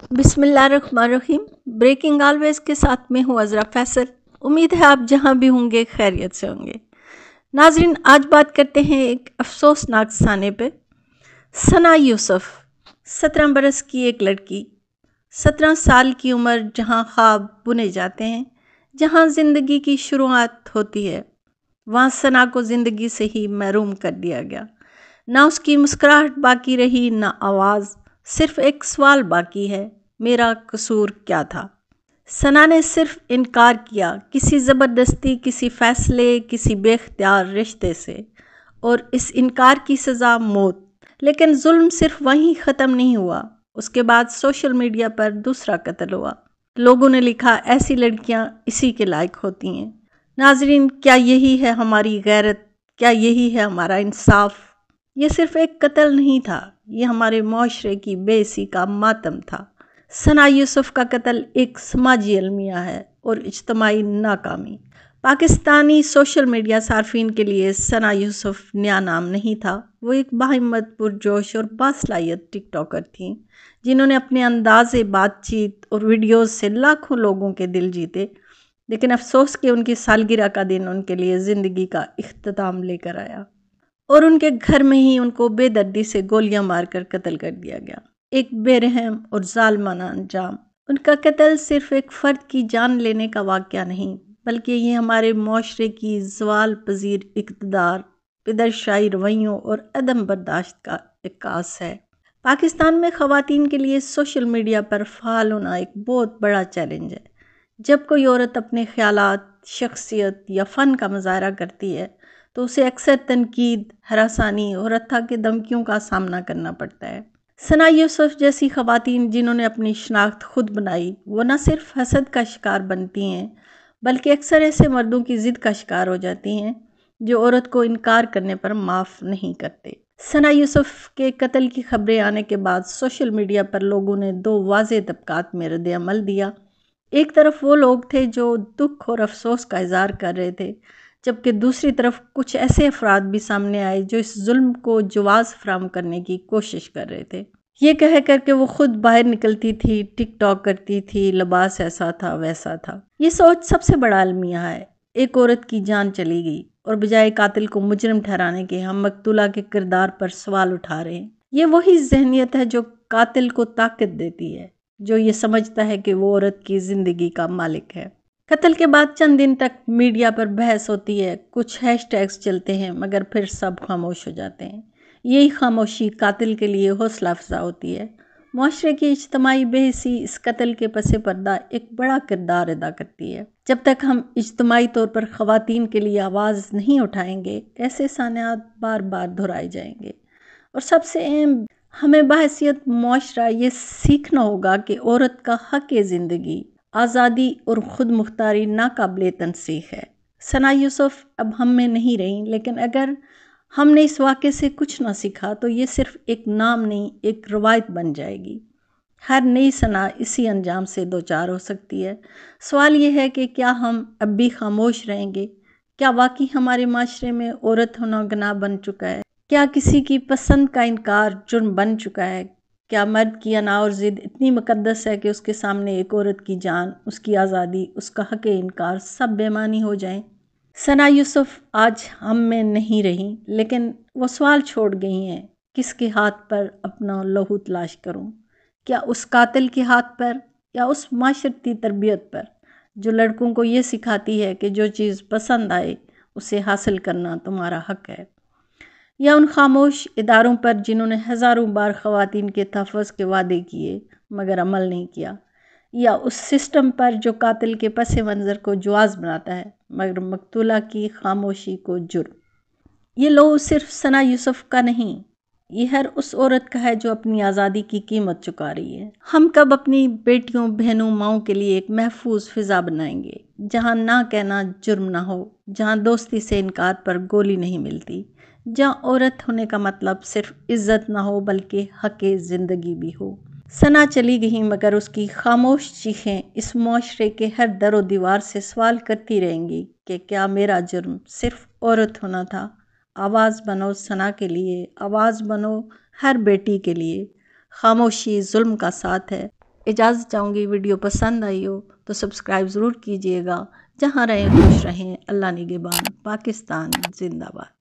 بسم اللہ الرحمن الرحیم۔ بریکنگ آلویز کے ساتھ میں ہوں عذرا فیصل۔ امید ہے آپ جہاں بھی ہوں گے خیریت سے ہوں گے۔ ناظرین، آج بات کرتے ہیں ایک افسوسناک افسانے پہ۔ ثنا یوسف 17 برس کی ایک لڑکی، 17 سال کی عمر، جہاں خواب بنے جاتے ہیں، جہاں زندگی کی شروعات ہوتی ہے، وہاں ثنا کو زندگی سے ہی محروم کر دیا گیا۔ نہ اس کی مسکراہٹ باقی رہی، نہ آواز، صرف ایک سوال باقی ہے: میرا قصور کیا تھا؟ ثنا نے صرف انکار کیا، کسی زبردستی، کسی فیصلے، کسی بے اختیار رشتے سے، اور اس انکار کی سزا موت۔ لیکن ظلم صرف وہیں ختم نہیں ہوا۔ اس کے بعد سوشل میڈیا پر دوسرا قتل ہوا۔ لوگوں نے لکھا، ایسی لڑکیاں اسی کے لائق ہوتی ہیں۔ ناظرین، کیا یہی ہے ہماری غیرت؟ کیا یہی ہے ہمارا انصاف؟ یہ صرف ایک قتل نہیں تھا، یہ ہمارے معاشرے کی بے حسی کا ماتم تھا۔ ثنا یوسف کا قتل ایک سماجی المیہ ہے اور اجتماعی ناکامی۔ پاکستانی سوشل میڈیا صارفین کے لیے ثنا یوسف نیا نام نہیں تھا۔ وہ ایک باہمت، پرجوش اور باصلاحیت ٹک ٹاکر تھیں، جنہوں نے اپنے انداز بات چیت اور ویڈیوز سے لاکھوں لوگوں کے دل جیتے۔ لیکن افسوس کہ ان کی سالگرہ کا دن ان کے لیے زندگی کا اختتام لے کر آیا، اور ان کے گھر میں ہی ان کو بے دردی سے گولیاں مار کر قتل کر دیا گیا۔ ایک بے رحم اور ظالمانہ انجام۔ ان کا قتل صرف ایک فرد کی جان لینے کا واقعہ نہیں، بلکہ یہ ہمارے معاشرے کی زوال پذیر اقتدار، پدرشاہی رویوں اور عدم برداشت کا عکاس ہے۔ پاکستان میں خواتین کے لیے سوشل میڈیا پر فعال ہونا ایک بہت بڑا چیلنج ہے۔ جب کوئی عورت اپنے خیالات، شخصیت یا فن کا مظاہرہ کرتی ہے تو اسے اکثر تنقید، ہراسانی اور حتیٰ کہ دھمکیوں کا سامنا کرنا پڑتا ہے۔ ثنا یوسف جیسی خواتین جنہوں نے اپنی شناخت خود بنائی، وہ نہ صرف حسد کا شکار بنتی ہیں، بلکہ اکثر ایسے مردوں کی ضد کا شکار ہو جاتی ہیں جو عورت کو انکار کرنے پر معاف نہیں کرتے۔ ثنا یوسف کے قتل کی خبریں آنے کے بعد سوشل میڈیا پر لوگوں نے دو واضح طبقات میں رد عمل دیا۔ ایک طرف وہ لوگ تھے جو دکھ اور افسوس کا اظہار کر رہے تھے، جبکہ دوسری طرف کچھ ایسے افراد بھی سامنے آئے جو اس ظلم کو جواز فراہم کرنے کی کوشش کر رہے تھے، یہ کہہ کر کہ وہ خود باہر نکلتی تھی، ٹک ٹاک کرتی تھی، لباس ایسا تھا، ویسا تھا۔ یہ سوچ سب سے بڑا المیہ ہے۔ ایک عورت کی جان چلی گئی اور بجائے قاتل کو مجرم ٹھہرانے کے ہم مقتولہ کے کردار پر سوال اٹھا رہے ہیں۔ یہ وہی ذہنیت ہے جو قاتل کو طاقت دیتی ہے، جو یہ سمجھتا ہے کہ وہ عورت کی زندگی کا مالک ہے۔ قتل کے بعد چند دن تک میڈیا پر بحث ہوتی ہے، کچھ ہیش ٹیگز چلتے ہیں، مگر پھر سب خاموش ہو جاتے ہیں۔ یہی خاموشی قاتل کے لیے حوصلہ افزا ہوتی ہے۔ معاشرے کی اجتماعی بے حسی اس قتل کے پس پردہ ایک بڑا کردار ادا کرتی ہے۔ جب تک ہم اجتماعی طور پر خواتین کے لیے آواز نہیں اٹھائیں گے، ایسے سانحات بار بار دہرائے جائیں گے۔ اور سب سے اہم، ہمیں بحیثیت معاشرہ یہ سیکھنا ہوگا کہ عورت کا حق زندگی، آزادی اور خود مختاری ناقابل تنسیخ ہے۔ ثنا یوسف اب ہم میں نہیں رہیں، لیکن اگر ہم نے اس واقعے سے کچھ نہ سیکھا تو یہ صرف ایک نام نہیں، ایک روایت بن جائے گی۔ ہر نئی ثنا اسی انجام سے دوچار ہو سکتی ہے۔ سوال یہ ہے کہ کیا ہم اب بھی خاموش رہیں گے؟ کیا واقعی ہمارے معاشرے میں عورت ہونا گناہ بن چکا ہے؟ کیا کسی کی پسند کا انکار جرم بن چکا ہے؟ کیا مرد کی انا اور ضد اتنی مقدس ہے کہ اس کے سامنے ایک عورت کی جان، اس کی آزادی، اس کا حق انکار سب بے معنی ہو جائیں؟ ثنا یوسف آج ہم میں نہیں رہیں، لیکن وہ سوال چھوڑ گئی ہیں: کس کے ہاتھ پر اپنا لہو تلاش کروں؟ کیا اس قاتل کے ہاتھ پر، یا اس معاشرتی تربیت پر جو لڑکوں کو یہ سکھاتی ہے کہ جو چیز پسند آئے اسے حاصل کرنا تمہارا حق ہے؟ یا ان خاموش اداروں پر جنہوں نے ہزاروں بار خواتین کے تحفظ کے وعدے کیے مگر عمل نہیں کیا؟ یا اس سسٹم پر جو قاتل کے پس منظر کو جواز بناتا ہے مگر مقتولہ کی خاموشی کو جرم؟ یہ لو صرف ثنا یوسف کا نہیں، یہ ہر اس عورت کا ہے جو اپنی آزادی کی قیمت چکا رہی ہے۔ ہم کب اپنی بیٹیوں، بہنوں، ماؤں کے لیے ایک محفوظ فضا بنائیں گے جہاں نہ کہنا جرم نہ ہو، جہاں دوستی سے انکار پر گولی نہیں ملتی، جہاں عورت ہونے کا مطلب صرف عزت نہ ہو بلکہ حق زندگی بھی ہو؟ ثنا چلی گئی مگر اس کی خاموش چیخیں اس معاشرے کے ہر در و دیوار سے سوال کرتی رہیں گی کہ کیا میرا جرم صرف عورت ہونا تھا؟ آواز بنو ثنا کے لیے، آواز بنو ہر بیٹی کے لیے۔ خاموشی ظلم کا ساتھ ہے، اجازت چاہوں گی، ویڈیو پسند آئی ہو تو سبسکرائب ضرور کیجئے گا۔ جہاں رہیں خوش رہیں، اللہ نگہبان، پاکستان زندہ باد۔